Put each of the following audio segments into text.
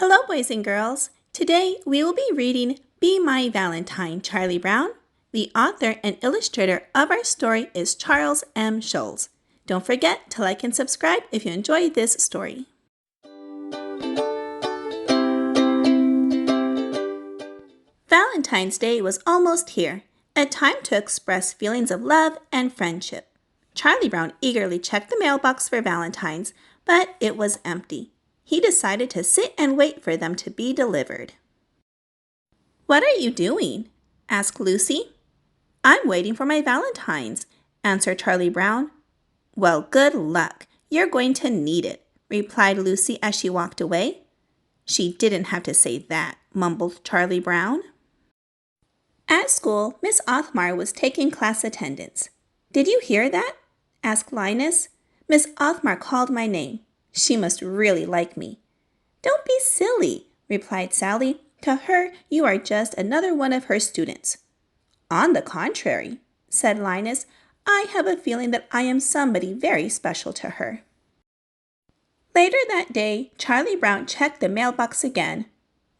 Hello, boys and girls. Today we will be reading Be My Valentine, Charlie Brown. The author and illustrator of our story is Charles M. Schulz. Don't forget to like and subscribe if you enjoyed this story. Valentine's Day was almost here, a time to express feelings of love and friendship. Charlie Brown eagerly checked the mailbox for Valentines, but it was empty. He decided to sit and wait for them to be delivered. "What are you doing?" asked Lucy. "I'm waiting for my Valentines," answered Charlie Brown. "Well, good luck. You're going to need it," replied Lucy as she walked away. "She didn't have to say that," mumbled Charlie Brown. At school, Miss Othmar was taking class attendance. "Did you hear that?" asked Linus. "Miss Othmar called my name. She must really like me." "Don't be silly," replied Sally. "To her, you are just another one of her students." "On the contrary," said Linus, "I have a feeling that I am somebody very special to her." Later that day, Charlie Brown checked the mailbox again.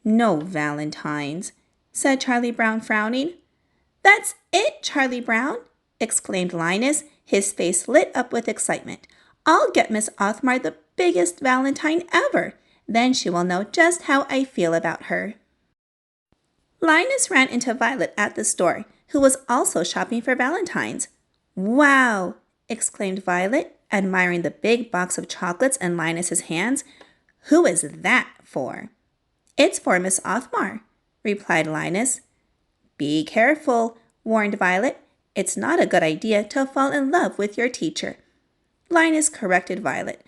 "No Valentines," said Charlie Brown, frowning. "That's it, Charlie Brown!" exclaimed Linus, his face lit up with excitement. "I'll get Miss Othmar the biggest Valentine ever. Then she will know just how I feel about her." Linus ran into Violet at the store, who was also shopping for Valentines. "Wow!" exclaimed Violet, admiring the big box of chocolates in Linus's hands. "Who is that for?" "It's for Miss Othmar," replied Linus. "Be careful," warned Violet. "It's not a good idea to fall in love with your teacher." Linus corrected Violet.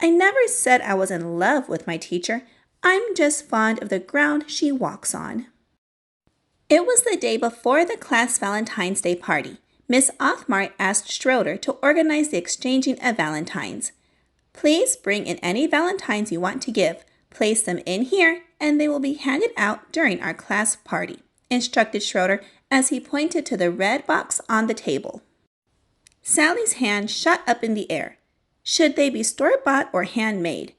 "I never said I was in love with my teacher. I'm just fond of the ground she walks on." It was the day before the class Valentine's Day party. Miss Othmar asked Schroeder to organize the exchanging of Valentines. "Please bring in any Valentines you want to give. Place them in here, and they will be handed out during our class party," instructed Schroeder as he pointed to the red box on the table. Sally's hand shot up in the air. "Should they be store-bought or handmade?"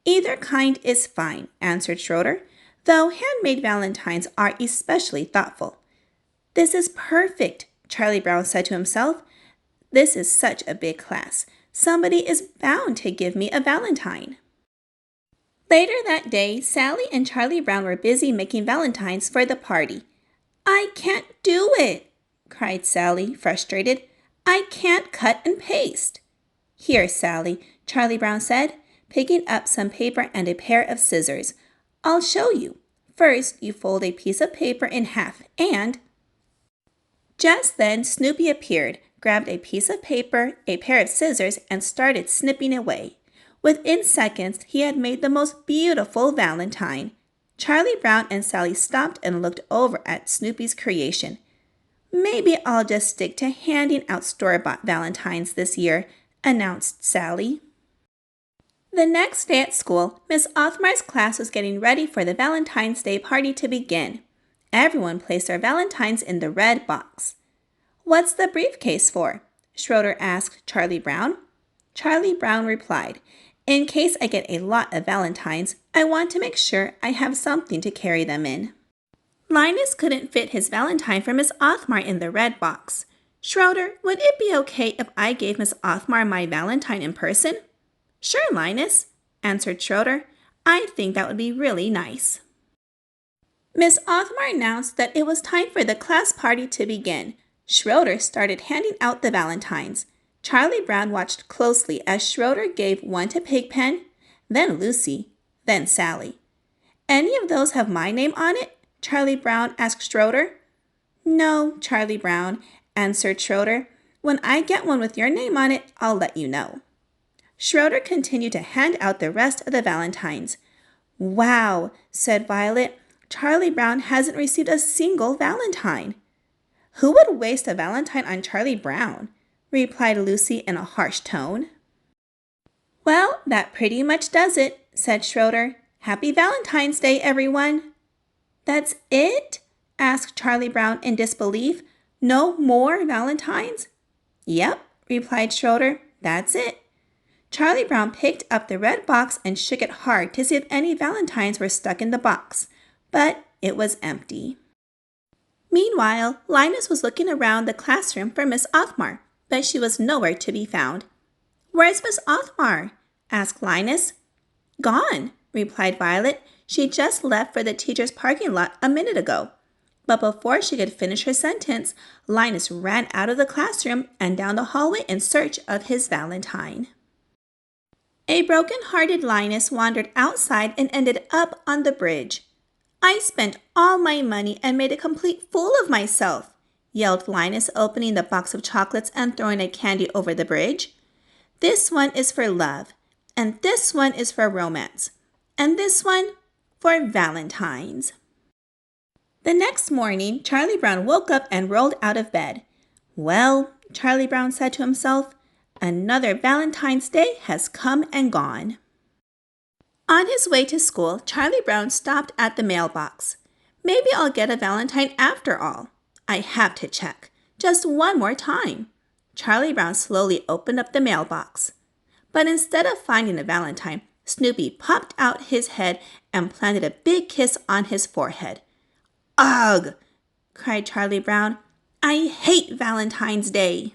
"Either kind is fine," answered Schroeder, "though handmade Valentines are especially thoughtful." "This is perfect," Charlie Brown said to himself. "This is such a big class. Somebody is bound to give me a Valentine." Later that day, Sally and Charlie Brown were busy making Valentines for the party. "I can't do it," cried Sally, frustrated. "I can't cut and paste." "Here, Sally," Charlie Brown said, picking up some paper and a pair of scissors. "I'll show you. First, you fold a piece of paper in half and—" Just then, Snoopy appeared, grabbed a piece of paper, a pair of scissors, and started snipping away. Within seconds, he had made the most beautiful Valentine. Charlie Brown and Sally stopped and looked over at Snoopy's creation. "Maybe I'll just stick to handing out store-bought Valentines this year," announced Sally. The next day at school, Miss Othmar's class was getting ready for the Valentine's Day party to begin. Everyone placed their Valentines in the red box. "What's the briefcase for?" Schroeder asked Charlie Brown. Charlie Brown replied, "In case I get a lot of Valentines, I want to make sure I have something to carry them in." Linus couldn't fit his Valentine for Miss Othmar in the red box. "Schroeder, would it be okay if I gave Miss Othmar my Valentine in person?" "Sure, Linus," answered Schroeder. "I think that would be really nice." Miss Othmar announced that it was time for the class party to begin. Schroeder started handing out the Valentines. Charlie Brown watched closely as Schroeder gave one to Pigpen, then Lucy, then Sally. "Any of those have my name on it?" Charlie Brown asked Schroeder. "No, Charlie Brown," answered Schroeder. "When I get one with your name on it, I'll let you know." Schroeder continued to hand out the rest of the Valentines. "Wow," said Violet. "Charlie Brown hasn't received a single Valentine." "Who would waste a Valentine on Charlie Brown?" replied Lucy in a harsh tone. "Well, that pretty much does it," said Schroeder. "Happy Valentine's Day, everyone." "That's it?" asked Charlie Brown in disbelief. "No more Valentines?" "Yep," replied Schroeder. "That's it." Charlie Brown picked up the red box and shook it hard to see if any Valentines were stuck in the box, but it was empty. Meanwhile, Linus was looking around the classroom for Miss Othmar, but she was nowhere to be found. "Where's Miss Othmar?" asked Linus. "Gone," replied Violet. "She just left for the teacher's parking lot a minute ago." But before she could finish her sentence, Linus ran out of the classroom and down the hallway in search of his Valentine. A broken-hearted Linus wandered outside and ended up on the bridge. "I spent all my money and made a complete fool of myself," yelled Linus, opening the box of chocolates and throwing a candy over the bridge. "This one is for love, and this one is for romance, and this one for Valentines." The next morning, Charlie Brown woke up and rolled out of bed. "Well," Charlie Brown said to himself, "another Valentine's Day has come and gone." On his way to school, Charlie Brown stopped at the mailbox. "Maybe I'll get a Valentine after all. I have to check. Just one more time." Charlie Brown slowly opened up the mailbox. But instead of finding a Valentine, Snoopy popped out his head and planted a big kiss on his forehead. "Ugh!" cried Charlie Brown. "I hate Valentine's Day."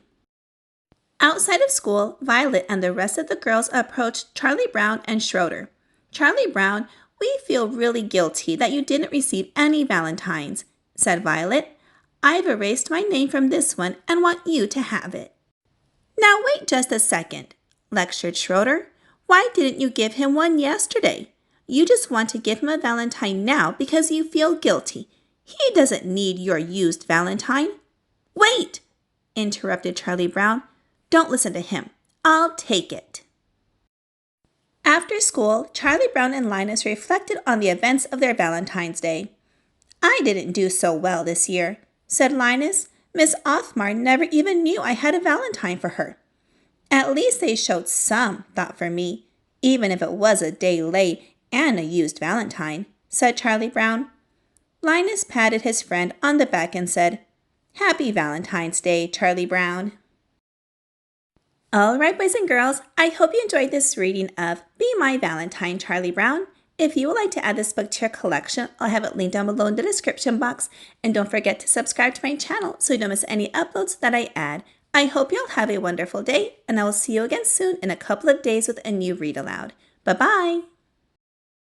Outside of school, Violet and the rest of the girls approached Charlie Brown and Schroeder. "Charlie Brown, we feel really guilty that you didn't receive any Valentines," said Violet. "I've erased my name from this one and want you to have it." "Now wait just a second," lectured Schroeder. "Why didn't you give him one yesterday? You just want to give him a Valentine now because you feel guilty. He doesn't need your used Valentine." "Wait!" interrupted Charlie Brown. "Don't listen to him. I'll take it." After school, Charlie Brown and Linus reflected on the events of their Valentine's Day. "I didn't do so well this year," said Linus. "Miss Othmar never even knew I had a Valentine for her." "At least they showed some thought for me, even if it was a day late and a used Valentine," said Charlie Brown. Linus patted his friend on the back and said, "Happy Valentine's Day, Charlie Brown." All right, boys and girls, I hope you enjoyed this reading of Be My Valentine, Charlie Brown. If you would like to add this book to your collection, I'll have it linked down below in the description box. And don't forget to subscribe to my channel so you don't miss any uploads that I add. I hope you'll have a wonderful day, and I will see you again soon in a couple of days with a new read aloud. Bye-bye.